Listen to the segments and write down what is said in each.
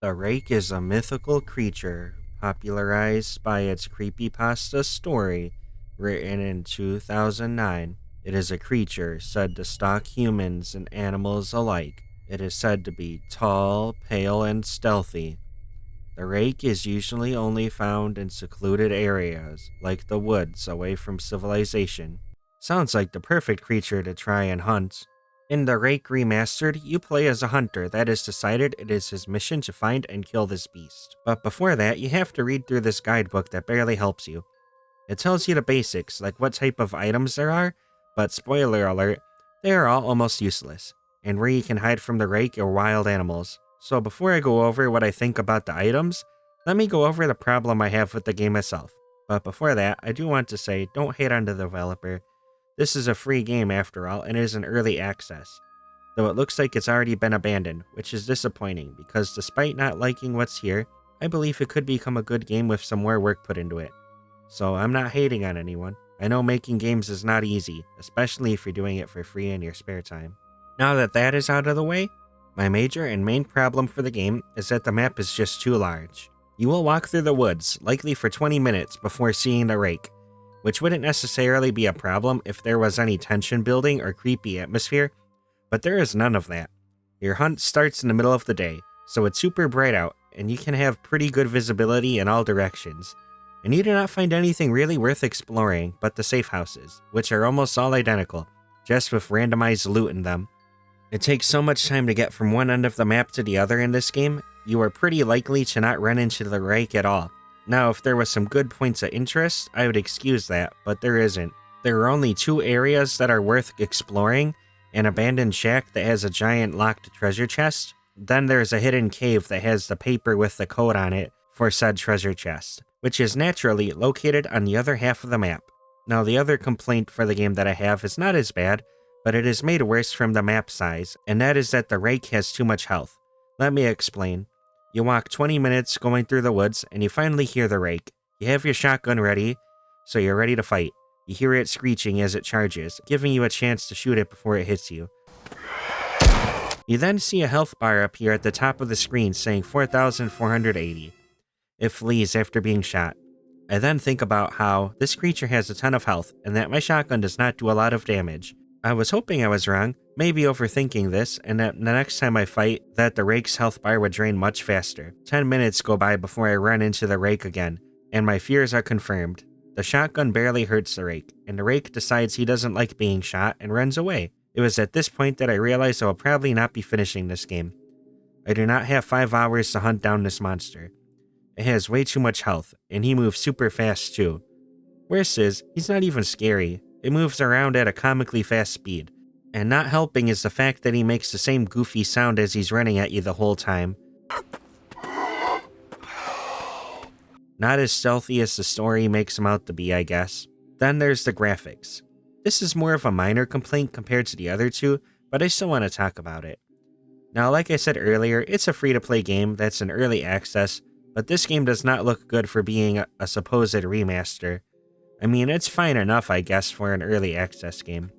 The rake is a mythical creature popularized by its creepypasta story written in 2009. It is a creature said to stalk humans and animals alike. It is said to be tall, pale, and stealthy. The rake is usually only found in secluded areas, like the woods away from civilization. Sounds like the perfect creature to try and hunt. In the Rake Remastered, you play as a hunter that has decided it is his mission to find and kill this beast. But before that, you have to read through this guidebook that barely helps you. It tells you the basics, like what type of items there are, but spoiler alert, they are all almost useless, and where you can hide from the rake or wild animals. So before I go over what I think about the items, let me go over the problem I have with the game itself. But before that, I do want to say, don't hate on the developer. This is a free game after all, and it is an early access. Though it looks like it's already been abandoned, which is disappointing, because despite not liking what's here, I believe it could become a good game with some more work put into it. So I'm not hating on anyone. I know making games is not easy, especially if you're doing it for free in your spare time. Now that that is out of the way, my major and main problem for the game is that the map is just too large. You will walk through the woods, likely for 20 minutes before seeing the rake, which wouldn't necessarily be a problem if there was any tension building or creepy atmosphere, but there is none of that. Your hunt starts in the middle of the day, so it's super bright out, and you can have pretty good visibility in all directions. And you do not find anything really worth exploring but the safe houses, which are almost all identical, just with randomized loot in them. It takes so much time to get from one end of the map to the other in this game, you are pretty likely to not run into the rake at all. Now, if there was some good points of interest, I would excuse that, but there isn't. There are only two areas that are worth exploring: an abandoned shack that has a giant locked treasure chest, then there's a hidden cave that has the paper with the code on it for said treasure chest, which is naturally located on the other half of the map. Now, the other complaint for the game that I have is not as bad, but it is made worse from the map size, and that is that the rake has too much health. Let me explain. You walk 20 minutes going through the woods, and you finally hear the rake. You have your shotgun ready, so you're ready to fight. You hear it screeching as it charges, giving you a chance to shoot it before it hits you. You then see a health bar appear at the top of the screen saying 4,480. It flees after being shot. I then think about how this creature has a ton of health, and that my shotgun does not do a lot of damage. I was hoping I was wrong, maybe overthinking this, and that the next time I fight, that the rake's health bar would drain much faster. 10 minutes go by before I run into the rake again, and my fears are confirmed. The shotgun barely hurts the rake, and the rake decides he doesn't like being shot and runs away. It was at this point that I realized I will probably not be finishing this game. I do not have 5 hours to hunt down this monster. It has way too much health, and he moves super fast too. Worse is, he's not even scary. It moves around at a comically fast speed. And not helping is the fact that he makes the same goofy sound as he's running at you the whole time. Not as stealthy as the story makes him out to be, I guess. Then there's the graphics. This is more of a minor complaint compared to the other two, but I still want to talk about it. Now, like I said earlier, it's a free-to-play game that's in early access, but this game does not look good for being a supposed remaster. I mean, it's fine enough, I guess, for an early access game.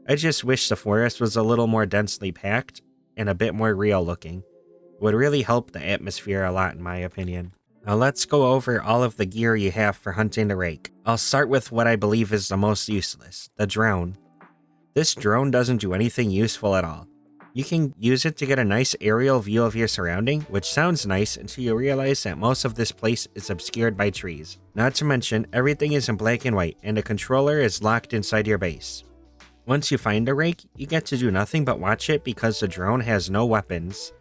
I just wish the forest was a little more densely packed and a bit more real looking. It would really help the atmosphere a lot in my opinion. Now let's go over all of the gear you have for hunting the rake. I'll start with what I believe is the most useless, the drone. This drone doesn't do anything useful at all. You can use it to get a nice aerial view of your surrounding, which sounds nice until you realize that most of this place is obscured by trees. Not to mention, everything is in black and white, and the controller is locked inside your base. Once you find a rake, you get to do nothing but watch it because the drone has no weapons.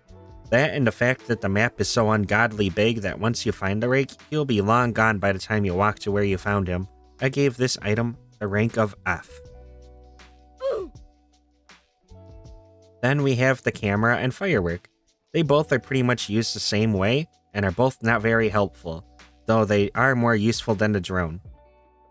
That and the fact that the map is so ungodly big that once you find the rake, he'll be long gone by the time you walk to where you found him. I gave this item a rank of F. Then we have the camera and firework. They both are pretty much used the same way and are both not very helpful, though they are more useful than the drone.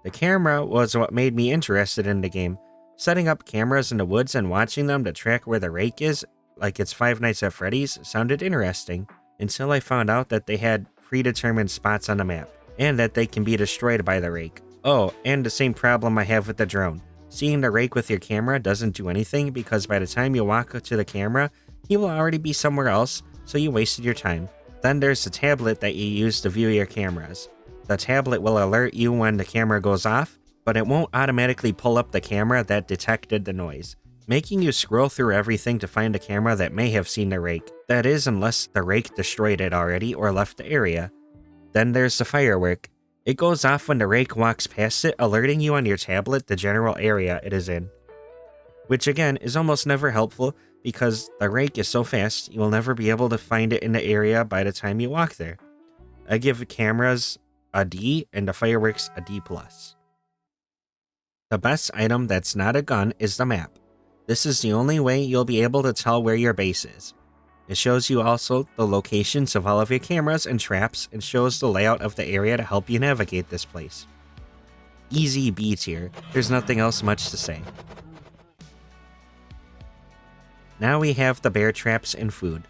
The camera was what made me interested in the game. Setting up cameras in the woods and watching them to track where the rake is, like it's Five Nights at Freddy's, sounded interesting, until I found out that they had predetermined spots on the map, and that they can be destroyed by the rake. Oh, and the same problem I have with the drone. Seeing the rake with your camera doesn't do anything because by the time you walk to the camera, he will already be somewhere else, so you wasted your time. Then there's the tablet that you use to view your cameras. The tablet will alert you when the camera goes off, but it won't automatically pull up the camera that detected the noise, making you scroll through everything to find a camera that may have seen the rake. That is, unless the rake destroyed it already or left the area. Then there's the firework. It goes off when the rake walks past it, alerting you on your tablet the general area it is in. Which again is almost never helpful because the rake is so fast you will never be able to find it in the area by the time you walk there. I give the cameras a D and the fireworks a D+. The best item that's not a gun is the map. This is the only way you'll be able to tell where your base is. It shows you also the locations of all of your cameras and traps and shows the layout of the area to help you navigate this place. Easy B tier, there's nothing else much to say. Now we have the bear traps and food.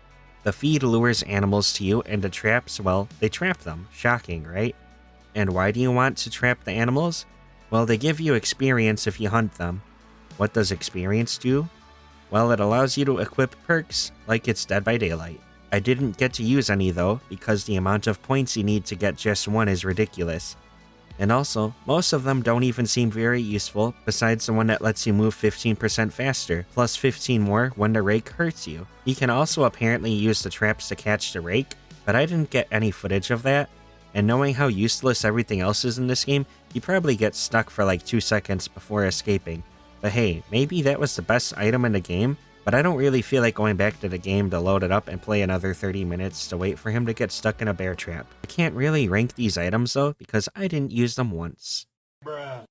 The feed lures animals to you and the traps, well, they trap them. Shocking, right? And why do you want to trap the animals? Well, they give you experience if you hunt them. What does experience do? Well, it allows you to equip perks, like it's Dead by Daylight. I didn't get to use any though, because the amount of points you need to get just one is ridiculous. And also, most of them don't even seem very useful, besides the one that lets you move 15% faster, plus 15 more when the rake hurts you. You can also apparently use the traps to catch the rake, but I didn't get any footage of that. And knowing how useless everything else is in this game, you probably get stuck for like 2 seconds before escaping. But hey, maybe that was the best item in the game, but I don't really feel like going back to the game to load it up and play another 30 minutes to wait for him to get stuck in a bear trap. I can't really rank these items though, because I didn't use them once. Bruh.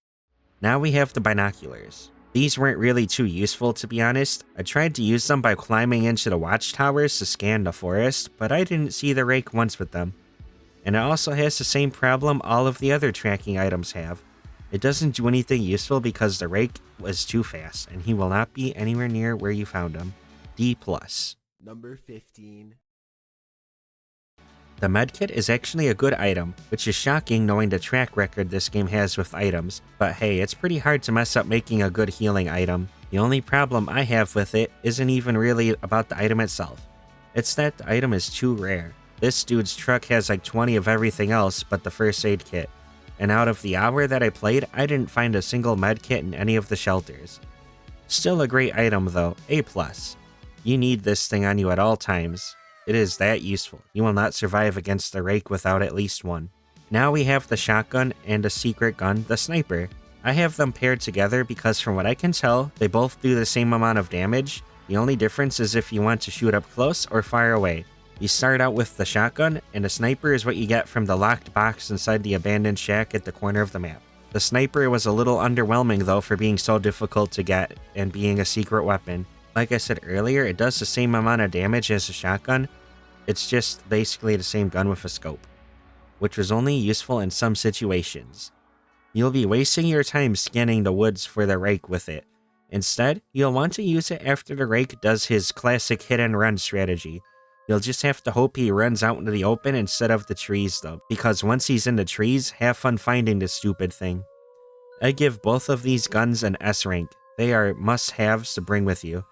Now we have the binoculars. These weren't really too useful to be honest. I tried to use them by climbing into the watchtowers to scan the forest, but I didn't see the rake once with them. And it also has the same problem all of the other tracking items have. It doesn't do anything useful because the rake was too fast, and he will not be anywhere near where you found him. D+. Number 15. The medkit is actually a good item, which is shocking knowing the track record this game has with items, but hey, it's pretty hard to mess up making a good healing item. The only problem I have with it isn't even really about the item itself. It's that the item is too rare. This dude's truck has like 20 of everything else but the first aid kit. And out of the hour that I played, I didn't find a single medkit in any of the shelters. Still a great item though, A+. You need this thing on you at all times. It is that useful. You will not survive against the rake without at least one. Now we have the shotgun and a secret gun, the sniper. I have them paired together because from what I can tell, they both do the same amount of damage. The only difference is if you want to shoot up close or far away. You start out with the shotgun, and the sniper is what you get from the locked box inside the abandoned shack at the corner of the map. The sniper was a little underwhelming though for being so difficult to get and being a secret weapon. Like I said earlier, it does the same amount of damage as a shotgun. It's just basically the same gun with a scope, which was only useful in some situations. You'll be wasting your time scanning the woods for the rake with it. Instead, you'll want to use it after the rake does his classic hit and run strategy. You'll just have to hope he runs out into the open instead of the trees though, because once he's in the trees, have fun finding this stupid thing. I give both of these guns an S rank. They are must-haves to bring with you.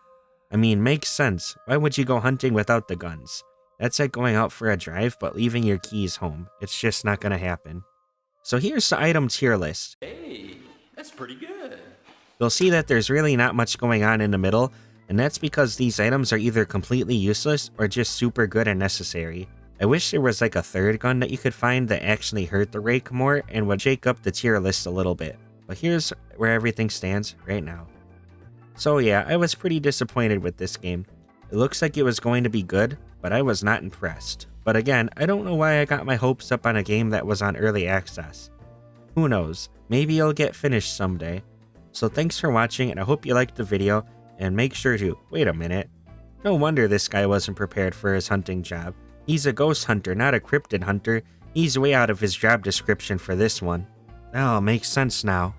I mean, makes sense. Why would you go hunting without the guns? That's like going out for a drive but leaving your keys home. It's just not gonna happen. So here's the item tier list. Hey, that's pretty good. You'll see that there's really not much going on in the middle, and that's because these items are either completely useless or just super good and necessary. I wish there was like a third gun that you could find that actually hurt the rake more and would shake up the tier list a little bit. But here's where everything stands right now. So yeah, I was pretty disappointed with this game. It looks like it was going to be good, but I was not impressed. But again, I don't know why I got my hopes up on a game that was on early access. Who knows, maybe it'll get finished someday. So thanks for watching, and I hope you liked the video, and make sure to, wait a minute, no wonder this guy wasn't prepared for his hunting job. He's a ghost hunter, not a cryptid hunter. He's way out of his job description for this one. Oh, makes sense now.